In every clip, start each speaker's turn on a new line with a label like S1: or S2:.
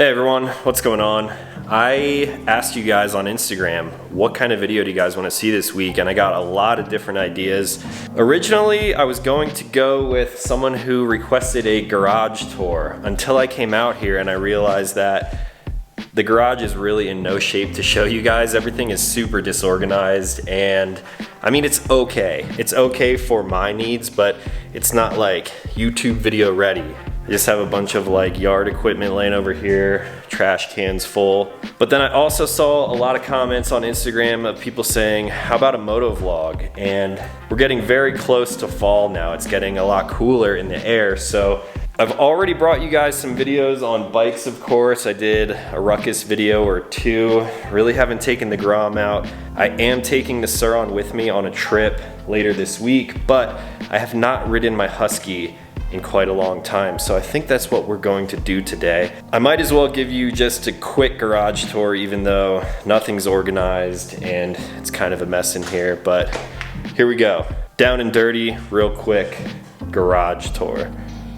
S1: Hey everyone, what's going on? I asked you guys on Instagram what kind of video do you guys want to see this week, and I got a lot of different ideas. Originally, I was going to go with someone who requested a garage tour until I came out here and I realized that the garage is really in no shape to show you guys. Everything is super disorganized, and I mean, it's okay. It's okay for my needs, but it's not like YouTube video ready. I just have a bunch of like yard equipment laying over here, trash cans full. But then I also saw a lot of comments on Instagram of people saying, how about a moto vlog? And we're getting very close to fall now. It's getting a lot cooler in the air. So I've already brought you guys some videos on bikes, of course. I did a ruckus video or two. Really haven't taken the Grom out. I am taking the Suron with me on a trip later this week, but I have not ridden my Husky in quite a long time, so I think that's what we're going to do today. I might as well give you just a quick garage tour, even though nothing's organized and it's kind of a mess in here, but here we go. Down and dirty, real quick garage tour.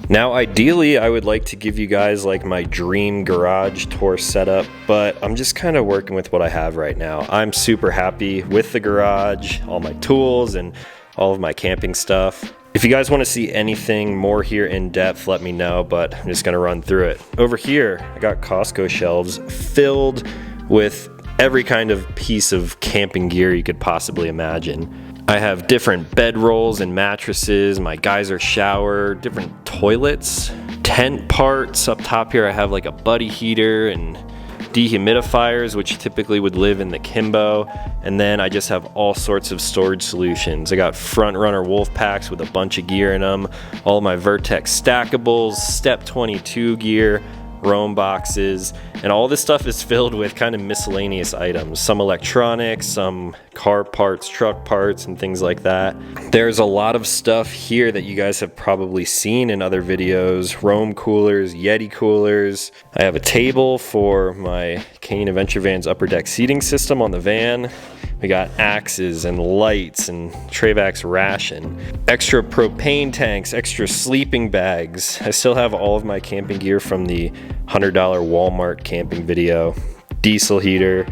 S1: Now ideally I would like to give you guys like my dream garage tour setup, but I'm just kind of working with what I have right now. I'm super happy with the garage, all my tools and all of my camping stuff. If you guys want to see anything more here in depth, let me know, but I'm just going to run through it. Over here, I got Costco shelves filled with every kind of piece of camping gear you could possibly imagine. I have different bed rolls and mattresses, my geyser shower, different toilets, tent parts. Up top here I have like a buddy heater and dehumidifiers, which typically would live in the Kimbo, and then I just have all sorts of storage solutions. I got front runner wolf packs with a bunch of gear in them, all my Vertex stackables, Step 22 gear, roam boxes, and all this stuff is filled with kind of miscellaneous items, some electronics, some car parts, truck parts, and things like that. There's a lot of stuff here that you guys have probably seen in other videos: Roam coolers, Yeti coolers. I have a table for my Canyon Adventure Van's upper deck seating system on the van. We got axes and lights and Travax ration, extra propane tanks, extra sleeping bags. I still have all of my camping gear from the $100 Walmart camping video, diesel heater,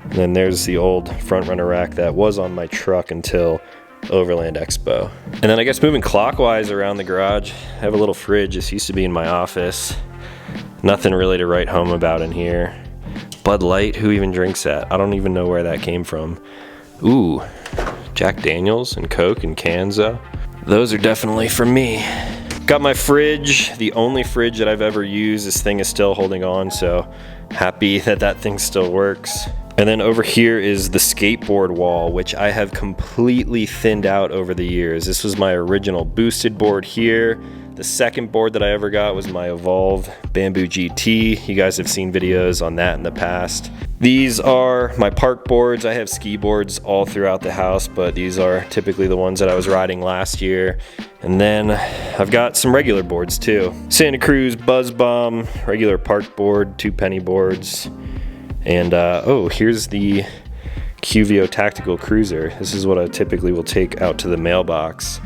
S1: and then there's the old front runner rack that was on my truck until Overland Expo. And then I guess moving clockwise around the garage, I have a little fridge. This used to be in my office. Nothing really to write home about in here. Bud Light, who even drinks that? I don't even know where that came from. Ooh, Jack Daniels and Coke and cans though. Those are definitely for me. Got my fridge, the only fridge that I've ever used. This thing is still holding on, so happy that that thing still works. And then over here is the skateboard wall, which I have completely thinned out over the years. This was my original boosted board here. The second board that I ever got was my Evolve Bamboo GT. You guys have seen videos on that in the past. These are my park boards. I have ski boards all throughout the house, but these are typically the ones that I was riding last year. And then I've got some regular boards too. Santa Cruz Buzz Bomb, regular park board, 2 penny boards. And oh, here's the QVO Tactical Cruiser. This is what I typically will take out to the mailbox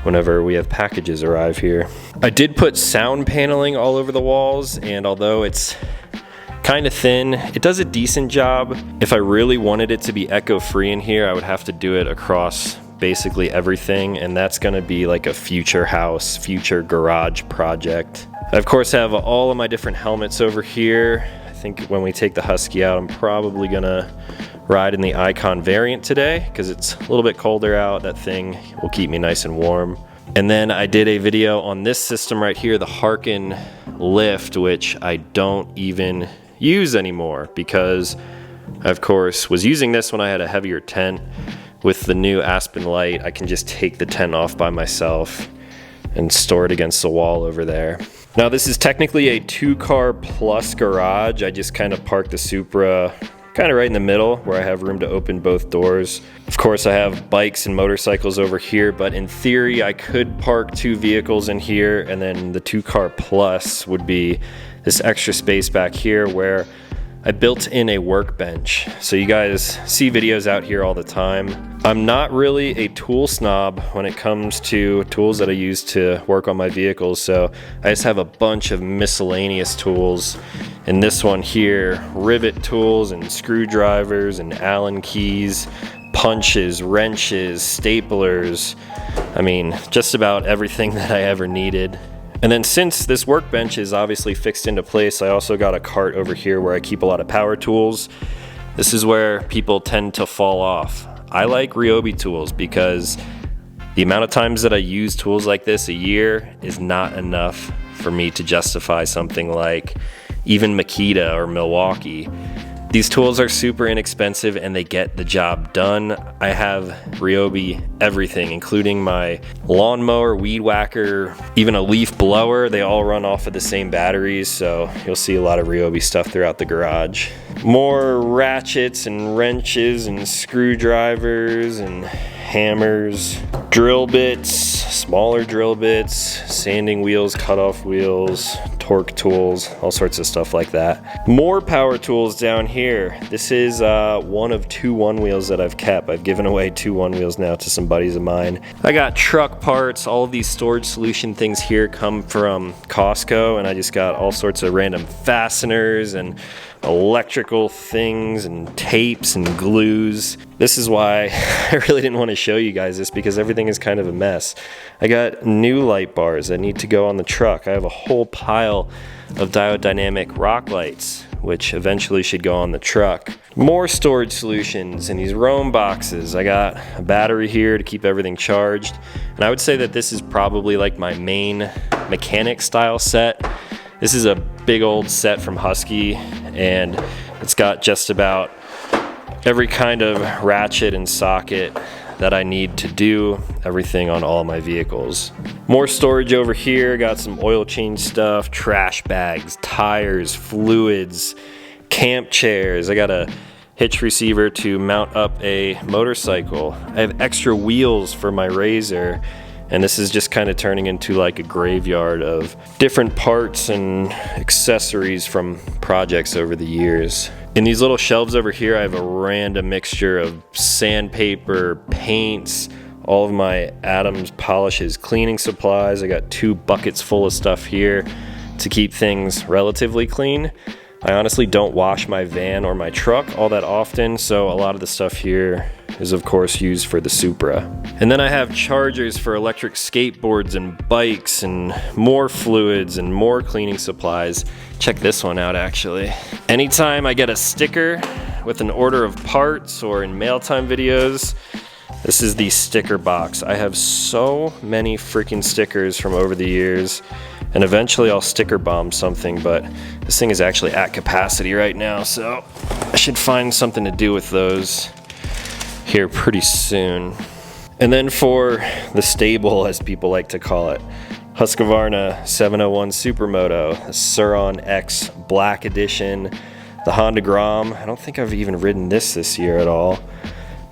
S1: whenever we have packages arrive here. I did put sound paneling all over the walls, and although it's kind of thin, it does a decent job. If I really wanted it to be echo-free in here, I would have to do it across basically everything, and that's gonna be like a future house, future garage project. I of course have all of my different helmets over here. I think when we take the Husky out, I'm probably gonna ride in the Icon variant today because it's a little bit colder out. That thing will keep me nice and warm. And then I did a video on this system right here, the Harken lift, which I don't even use anymore because I of course was using this when I had a heavier tent. With the new Aspen Light, I can just take the tent off by myself and store it against the wall over there. Now this is technically a 2-car plus garage. I just kind of parked the Supra kind of right in the middle where I have room to open both doors. Of course I have bikes and motorcycles over here, but in theory I could park 2 vehicles in here, and then the 2-car plus would be this extra space back here where I built in a workbench. So you guys see videos out here all the time. I'm not really a tool snob when it comes to tools that I use to work on my vehicles, so I just have a bunch of miscellaneous tools. And this one here, rivet tools and screwdrivers and Allen keys, punches, wrenches, staplers. I mean, just about everything that I ever needed. And then since this workbench is obviously fixed into place, I also got a cart over here where I keep a lot of power tools. This is where people tend to fall off. I like Ryobi tools because the amount of times that I use tools like this a year is not enough for me to justify something like even Makita or Milwaukee. These tools are super inexpensive and they get the job done. I have Ryobi everything, including my lawnmower, weed whacker, even a leaf blower. They all run off of the same batteries, so you'll see a lot of Ryobi stuff throughout the garage. More ratchets and wrenches and screwdrivers and hammers, drill bits, smaller drill bits, sanding wheels, cutoff wheels, torque tools, all sorts of stuff like that. More power tools down here. This is one of 2 one wheels that I've kept. I've given away 2 one wheels now to some buddies of mine. I got truck parts. All of these storage solution things here come from Costco, and I just got all sorts of random fasteners and electrical things and tapes and glues. This is why I really didn't want to show you guys this, because everything is kind of a mess. I got new light bars that need to go on the truck. I have a whole pile of diodynamic rock lights, which eventually should go on the truck. More storage solutions in these Roam boxes. I got a battery here to keep everything charged. And I would say that this is probably like my main mechanic style set. This is a big old set from Husky, and it's got just about every kind of ratchet and socket that I need to do everything on all my vehicles. More storage over here. Got some oil change stuff, trash bags, tires, fluids, camp chairs. I got a hitch receiver to mount up a motorcycle. I have extra wheels for my Razor. And this is just kind of turning into like a graveyard of different parts and accessories from projects over the years. In these little shelves over here, I have a random mixture of sandpaper, paints, all of my Adams polishes, cleaning supplies. I got 2 buckets full of stuff here to keep things relatively clean. I honestly don't wash my van or my truck all that often, so a lot of the stuff here is of course used for the Supra. And then I have chargers for electric skateboards and bikes and more fluids and more cleaning supplies. Check this one out actually. Anytime I get a sticker with an order of parts or in mail time videos, this is the sticker box. I have so many freaking stickers from over the years, and eventually I'll sticker bomb something, but this thing is actually at capacity right now, so I should find something to do with those here pretty soon. And then for the stable, as people like to call it, Husqvarna 701 Supermoto, the Sur-On X Black Edition, the Honda Grom. I don't think I've even ridden this year at all.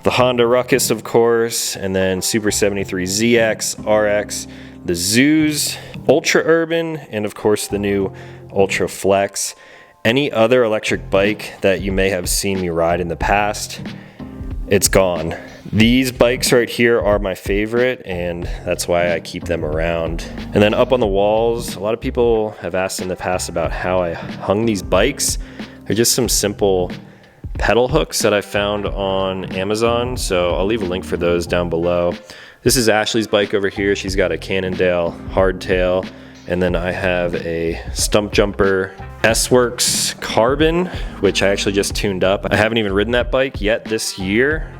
S1: The Honda Ruckus, of course, and then Super 73 ZX, RX, the Zoos, Ultra Urban, and of course the new Ultra Flex. Any other electric bike that you may have seen me ride in the past, it's gone. These bikes right here are my favorite, and that's why I keep them around. And then up on the walls, a lot of people have asked in the past about how I hung these bikes. They're just some simple pedal hooks that I found on Amazon, so I'll leave a link for those down below. This is Ashley's bike over here. She's got a Cannondale hardtail, and then I have a Stump Jumper S-Works Carbon, which I actually just tuned up. I haven't even ridden that bike yet this year.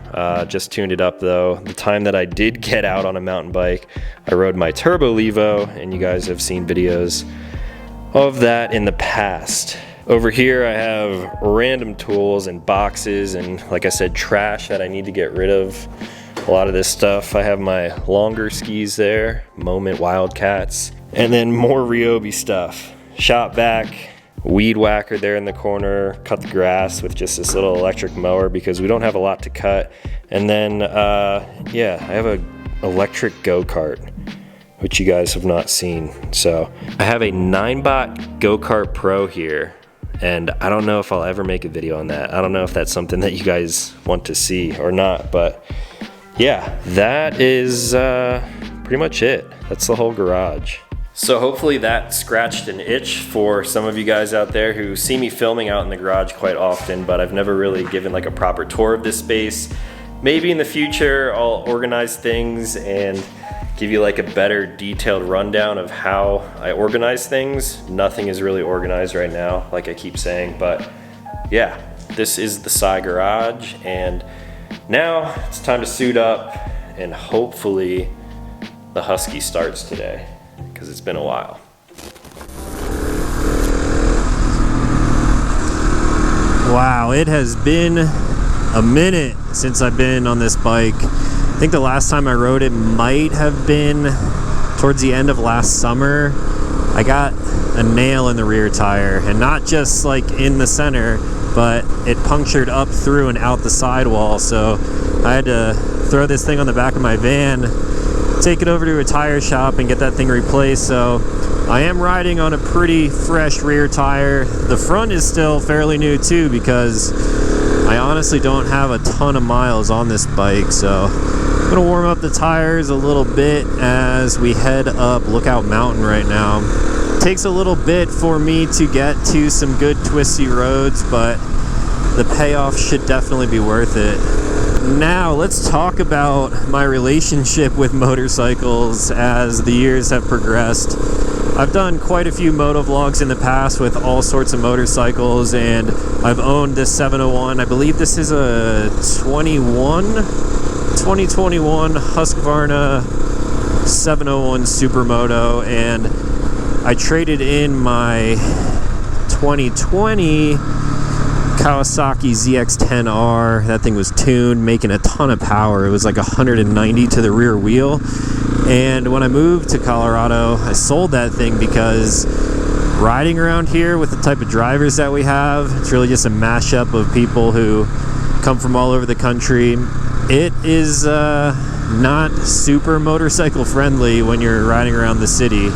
S1: Just tuned it up though. The time that I did get out on a mountain bike, I rode my Turbo Levo, and you guys have seen videos of that in the past. Over here I have random tools and boxes and, like I said, trash that I need to get rid of. A lot of this stuff. I have my longer skis there, Moment Wildcats, and then more Ryobi stuff. Shop vac, weed whacker there in the corner, cut the grass with just this little electric mower because we don't have a lot to cut. And then, yeah, I have a electric go-kart, which you guys have not seen. So I have a 9-bot Go-Kart Pro here. and I don't know if I'll ever make a video on that. I don't know if that's something that you guys want to see or not, but yeah, that is pretty much it. That's the whole garage. So hopefully that scratched an itch for some of you guys out there who see me filming out in the garage quite often, but I've never really given like a proper tour of this space. Maybe in the future I'll organize things and give you like a better detailed rundown of how I organize things. Nothing is really organized right now, like I keep saying, but yeah, this is the SEI garage, and now it's time to suit up and hopefully the Husky starts today, because it's been a while.
S2: Wow, it has been a minute since I've been on this bike. I think the last time I rode it might have been towards the end of last summer. I got a nail in the rear tire, and not just like in the center, but it punctured up through and out the sidewall, so I had to throw this thing on the back of my van, take it over to a tire shop and get that thing replaced. So I am riding on a pretty fresh rear tire. The front is still fairly new too, because I honestly don't have a ton of miles on this bike, so I'm gonna warm up the tires a little bit as we head up Lookout Mountain right now. It takes a little bit for me to get to some good twisty roads, but the payoff should definitely be worth it. Now let's talk about my relationship with motorcycles as the years have progressed. I've done quite a few moto vlogs in the past with all sorts of motorcycles, and I've owned this 701. I believe this is a 2021 Husqvarna 701 Supermoto, and I traded in my 2020 Kawasaki ZX-10R. That thing was tuned, making a ton of power. It was like 190 to the rear wheel. And when I moved to Colorado, I sold that thing because riding around here with the type of drivers that we have, it's really just a mashup of people who come from all over the country. It is not super motorcycle friendly when you're riding around the city.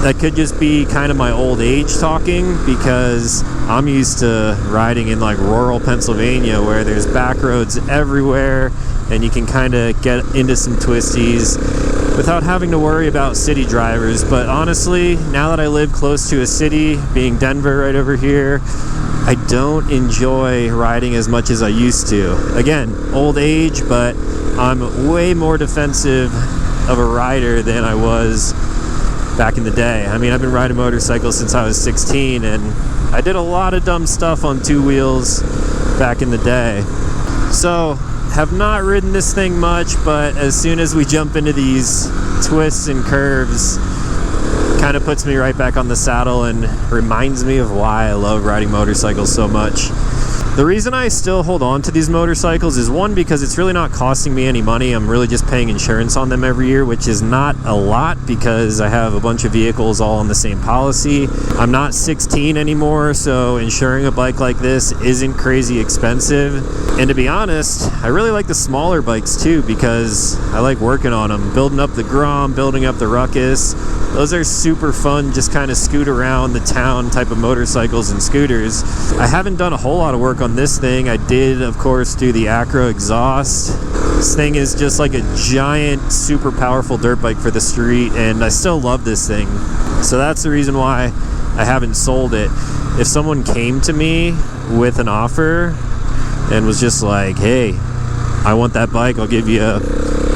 S2: That could just be kind of my old age talking, because I'm used to riding in like rural Pennsylvania where there's back roads everywhere and you can kind of get into some twisties without having to worry about city drivers. But honestly, now that I live close to a city, being Denver right over here, I don't enjoy riding as much as I used to. Again, old age, but I'm way more defensive of a rider than I was back in the day. I mean, I've been riding motorcycles since I was 16, and I did a lot of dumb stuff on two wheels back in the day. So, have not ridden this thing much, but as soon as we jump into these twists and curves, kind of puts me right back on the saddle and reminds me of why I love riding motorcycles so much. The reason I still hold on to these motorcycles is, one, because it's really not costing me any money. I'm really just paying insurance on them every year, which is not a lot because I have a bunch of vehicles all on the same policy. I'm not 16 anymore, so insuring a bike like this isn't crazy expensive. And to be honest, I really like the smaller bikes too, because I like working on them, building up the Grom, building up the Ruckus. Those are super fun, just kind of scoot around the town type of motorcycles and scooters. I haven't done a whole lot of work on this thing. I did, of course, do the Acro exhaust. This thing is just like a giant, super powerful dirt bike for the street, and I still love this thing. So that's the reason why I haven't sold it. If someone came to me with an offer and was just like, hey, I want that bike, I'll give you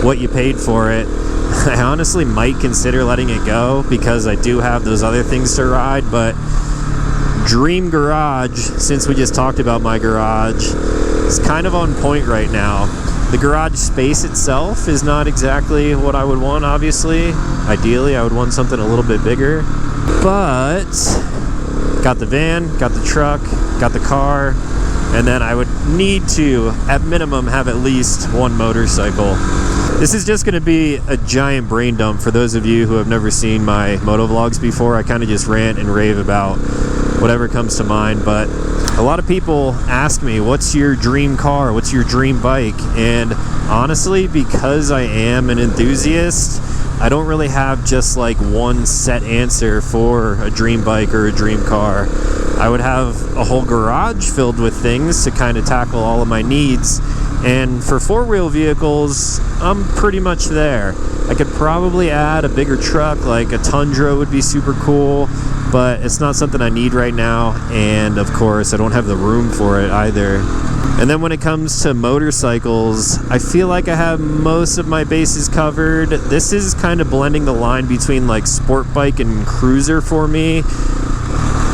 S2: what you paid for it, I honestly might consider letting it go, because I do have those other things to ride. But dream garage, since we just talked about my garage, is kind of on point right now. The garage space itself is not exactly what I would want, obviously. Ideally, I would want something a little bit bigger. But got the van, got the truck, got the car, and then I would need to, at minimum, have at least one motorcycle. This is just going to be a giant brain dump for those of you who have never seen my moto vlogs before. I kind of just rant and rave about whatever comes to mind. But a lot of people ask me, what's your dream car? What's your dream bike? And honestly, because I am an enthusiast, I don't really have just like one set answer for a dream bike or a dream car. I would have a whole garage filled with things to kind of tackle all of my needs. And for four-wheel vehicles, I'm pretty much there. I could probably add a bigger truck, like a Tundra would be super cool, but it's not something I need right now. And of course, I don't have the room for it either. And then when it comes to motorcycles, I feel like I have most of my bases covered. This is kind of blending the line between like sport bike and cruiser for me.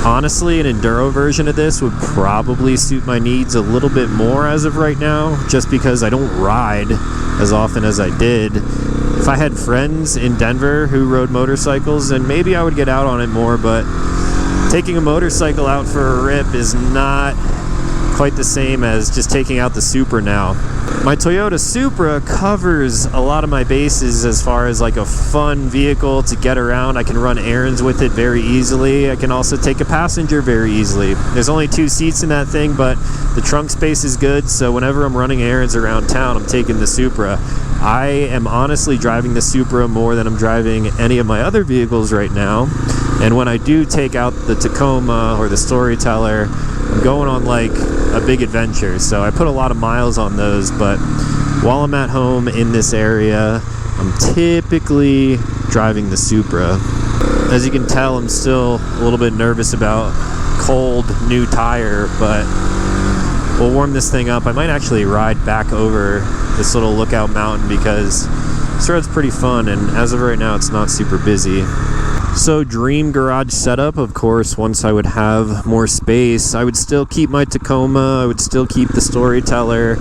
S2: Honestly, an enduro version of this would probably suit my needs a little bit more as of right now, just because I don't ride as often as I did. If I had friends in Denver who rode motorcycles, then maybe I would get out on it more, but taking a motorcycle out for a rip is not quite the same as just taking out the Supra now. My Toyota Supra covers a lot of my bases as far as like a fun vehicle to get around. I can run errands with it very easily. I can also take a passenger very easily. There's only 2 seats in that thing, but the trunk space is good, so whenever I'm running errands around town, I'm taking the Supra. I am honestly driving the Supra more than I'm driving any of my other vehicles right now. And when I do take out the Tacoma or the Storyteller, I'm going on like a big adventure, so I put a lot of miles on those. But while I'm at home in this area, I'm typically driving the Supra. As you can tell, I'm still a little bit nervous about cold new tire, but we'll warm this thing up. I might actually ride back over this little lookout mountain because this road's pretty fun, and as of right now, it's not super busy. So dream garage setup, of course, once I would have more space, I would still keep my Tacoma, I would still keep the Storyteller,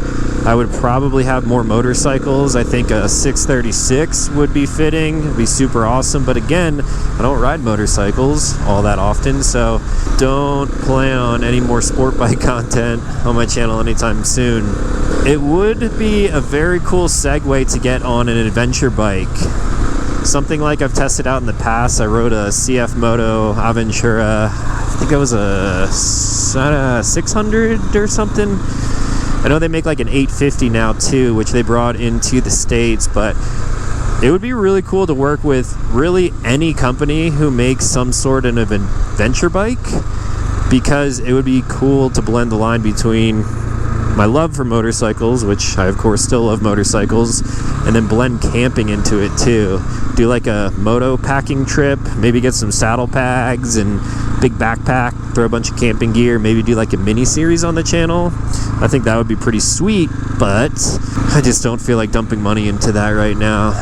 S2: I would probably have more motorcycles. I think a 636 would be fitting, it'd be super awesome, but again, I don't ride motorcycles all that often, so don't plan on any more sport bike content on my channel anytime soon. It would be a very cool segue to get on an adventure bike. Something like I've tested out in the past. I rode a CF Moto Aventura. I think it was a 600 or something. I know they make like an 850 now too, which they brought into the States, but it would be really cool to work with really any company who makes some sort of an adventure bike, because it would be cool to blend the line between my love for motorcycles, which I of course still love motorcycles, and then blend camping into it too. Do like a moto packing trip, maybe get some saddle pags and big backpack, throw a bunch of camping gear, maybe do like a mini series on the channel. I think that would be pretty sweet, but I just don't feel like dumping money into that right now.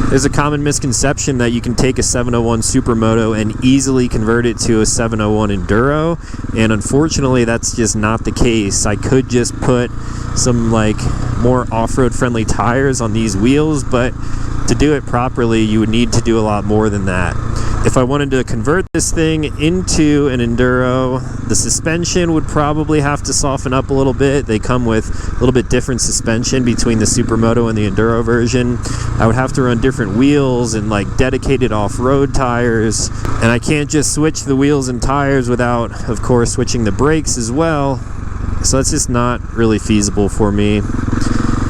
S2: There's a common misconception that you can take a 701 Supermoto and easily convert it to a 701 Enduro, and unfortunately that's just not the case. I could just put some like more off-road friendly tires on these wheels, but to do it properly you would need to do a lot more than that. If I wanted to convert this thing into an Enduro, the suspension would probably have to soften up a little bit. They come with a little bit different suspension between the Supermoto and the Enduro version. I would have to run different wheels and like dedicated off-road tires, and I can't just switch the wheels and tires without, of course, switching the brakes as well. So that's just not really feasible for me.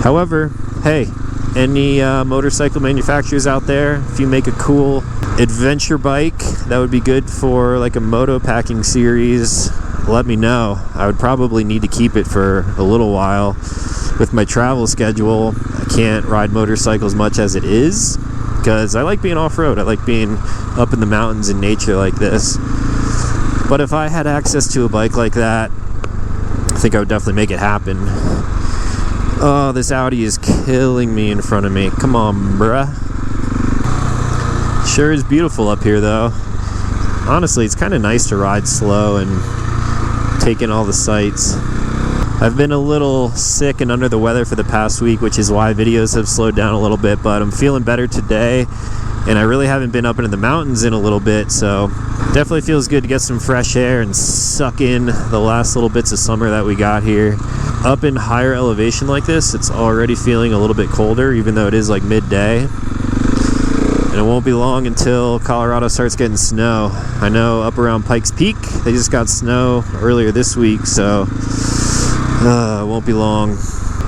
S2: However, hey, any motorcycle manufacturers out there, if you make a cool adventure bike that would be good for like a moto packing series, let me know. I would probably need to keep it for a little while. With my travel schedule, I can't ride motorcycles much as it is, because I like being off-road. I like being up in the mountains in nature like this. But if I had access to a bike like that, I think I would definitely make it happen. Oh, this Audi is killing me in front of me. Come on, bruh. Sure is beautiful up here, though. Honestly, it's kind of nice to ride slow and take in all the sights. I've been a little sick and under the weather for the past week, which is why videos have slowed down a little bit, but I'm feeling better today, and I really haven't been up into the mountains in a little bit, so definitely feels good to get some fresh air and suck in the last little bits of summer that we got here. Up in higher elevation like this, it's already feeling a little bit colder, even though it is like midday. And And it won't be long until Colorado starts getting snow. I know up around Pikes Peak, they just got snow earlier this week, so it won't be long.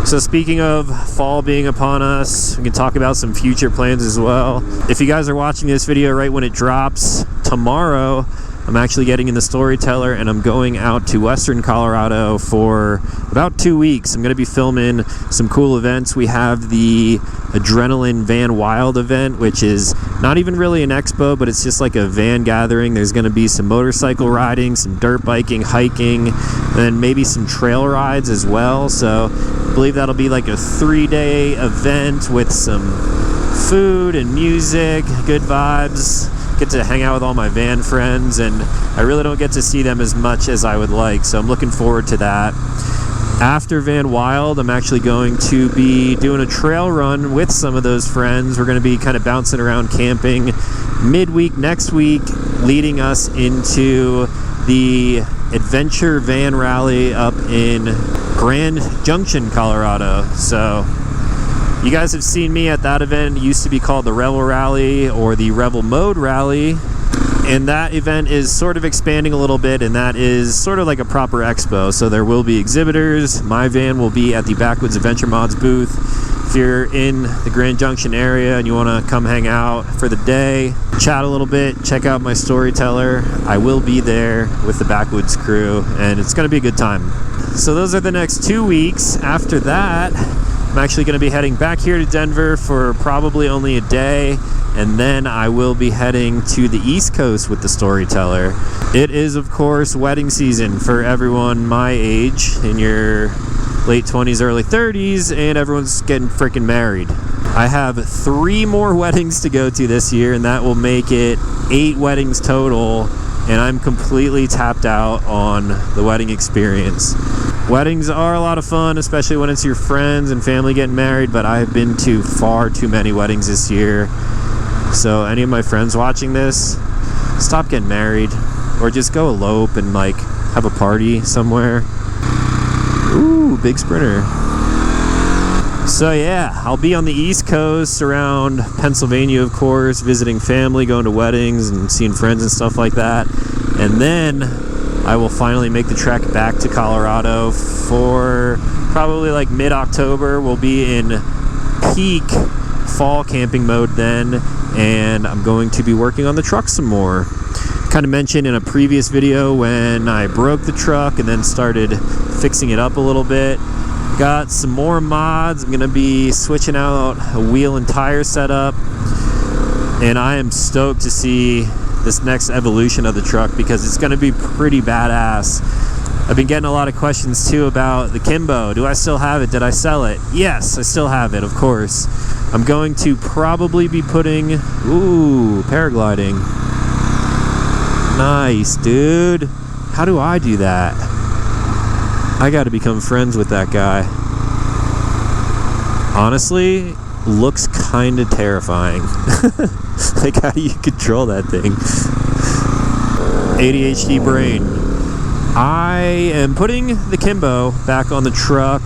S2: So speaking of fall being upon us, we can talk about some future plans as well. If you guys are watching this video right when it drops, tomorrow I'm actually getting in the Storyteller and I'm going out to Western Colorado for about 2 weeks. I'm going to be filming some cool events. We have the Adrenaline Van Wild event, which is not even really an expo, but it's just like a van gathering. There's going to be some motorcycle riding, some dirt biking, hiking, and maybe some trail rides as well. So I believe that'll be like a 3-day event with some food and music, good vibes. Get to hang out with all my van friends, and I really don't get to see them as much as I would like, so I'm looking forward to that. After Van Wild, I'm actually going to be doing a trail run with some of those friends. We're going to be kind of bouncing around camping midweek next week, leading us into the Adventure Van Rally up in Grand Junction, Colorado. So you guys have seen me at that event. It used to be called the Revel Rally or the Revel Mode Rally. And that event is sort of expanding a little bit, and that is sort of like a proper expo. So there will be exhibitors. My van will be at the Backwoods Adventure Mods booth. If you're in the Grand Junction area and you want to come hang out for the day, chat a little bit, check out my Storyteller. I will be there with the Backwoods crew, and it's going to be a good time. So those are the next 2 weeks. After that, I'm actually going to be heading back here to Denver for probably only a day, and then I will be heading to the East Coast with the Storyteller. It is, of course, wedding season for everyone my age, in your late 20s, early 30s, and everyone's getting freaking married. I have 3 more weddings to go to this year, and that will make it 8 weddings total, and I'm completely tapped out on the wedding experience. Weddings are a lot of fun, especially when it's your friends and family getting married, but I have been to far too many weddings this year. So any of my friends watching this, stop getting married, or just go elope and like have a party somewhere. Ooh, big Sprinter. So yeah, I'll be on the East Coast around Pennsylvania, of course, visiting family, going to weddings and seeing friends and stuff like that. And then I will finally make the trek back to Colorado for probably like mid-October. We'll be in peak fall camping mode then, and I'm going to be working on the truck some more. Kind of mentioned in a previous video when I broke the truck and then started fixing it up a little bit. Got some more mods. I'm going to be switching out a wheel and tire setup, and I am stoked to see this next evolution of the truck because it's going to be pretty badass. I've been getting a lot of questions too about the Kimbo. Do I still have it? Did I sell it? Yes, I still have it, of course. I'm going to probably be putting... Ooh, paragliding. Nice, dude. How do I do that? I got to become friends with that guy. Honestly, looks kind of terrifying. Like, how do you control that thing? ADHD brain. I am putting the Kimbo back on the truck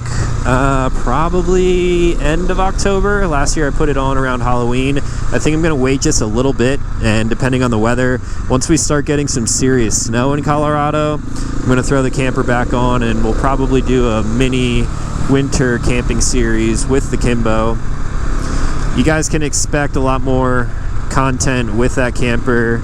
S2: probably end of October. Last year I put it on around Halloween. I think I'm going to wait just a little bit, and depending on the weather, once we start getting some serious snow in Colorado, I'm going to throw the camper back on, and we'll probably do a mini winter camping series with the Kimbo. You guys can expect a lot more content with that camper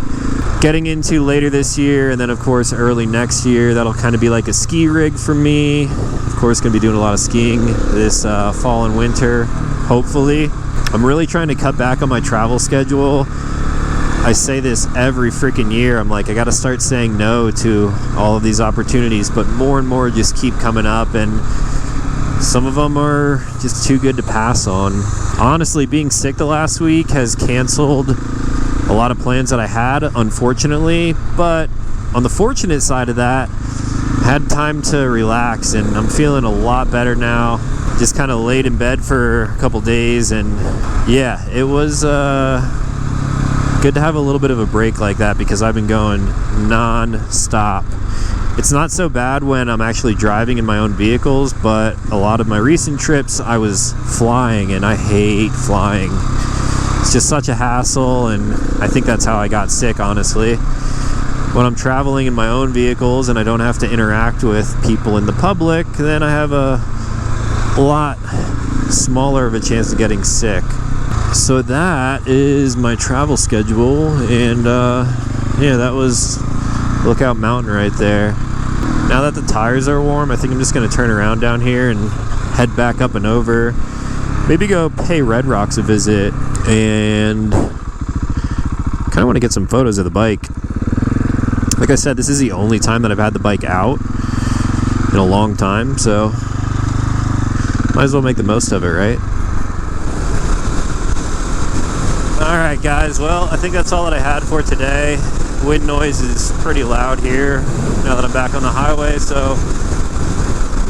S2: getting into later this year, and then of course early next year. That'll kind of be like a ski rig for me. Of course, going to be doing a lot of skiing this fall and winter, hopefully. I'm really trying to cut back on my travel schedule. I say this every freaking year. I'm like, I got to start saying no to all of these opportunities, but more and more just keep coming up, and some of them are just too good to pass on. Honestly, being sick the last week has canceled a lot of plans that I had, unfortunately, but on the fortunate side of that, I had time to relax, and I'm feeling a lot better now. Just kind of laid in bed for a couple days, and yeah, it was good to have a little bit of a break like that because I've been going non-stop. It's not so bad when I'm actually driving in my own vehicles, but a lot of my recent trips I was flying, and I hate flying. It's just such a hassle, and I think that's how I got sick, honestly. When I'm traveling in my own vehicles and I don't have to interact with people in the public, then I have a lot smaller of a chance of getting sick. So that is my travel schedule, and yeah, that was Lookout Mountain right there. Now that the tires are warm, I think I'm just going to turn around down here and head back up and over. Maybe go pay Red Rocks a visit, and kind of want to get some photos of the bike. Like I said, this is the only time that I've had the bike out in a long time, so might as well make the most of it, right? Alright guys, well, I think that's all that I had for today. Wind noise is pretty loud here now that I'm back on the highway, so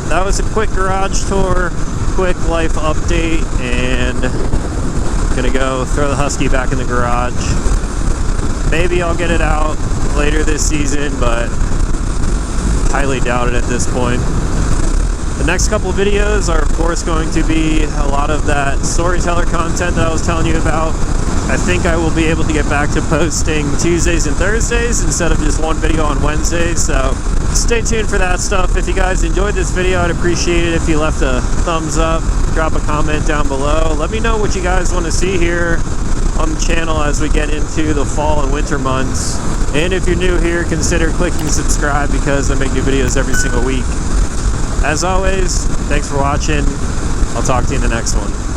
S2: that was a quick garage tour, quick life update, and gonna go throw the Husky back in the garage. Maybe I'll get it out later this season, but highly doubt it at this point. The next couple videos are of course going to be a lot of that storyteller content that I was telling you about. I think I will be able to get back to posting Tuesdays and Thursdays instead of just one video on Wednesdays, so stay tuned for that stuff. If you guys enjoyed this video, I'd appreciate it if you left a thumbs up, drop a comment down below. Let me know what you guys want to see here on the channel as we get into the fall and winter months. And if you're new here, consider clicking subscribe because I make new videos every single week. As always, thanks for watching. I'll talk to you in the next one.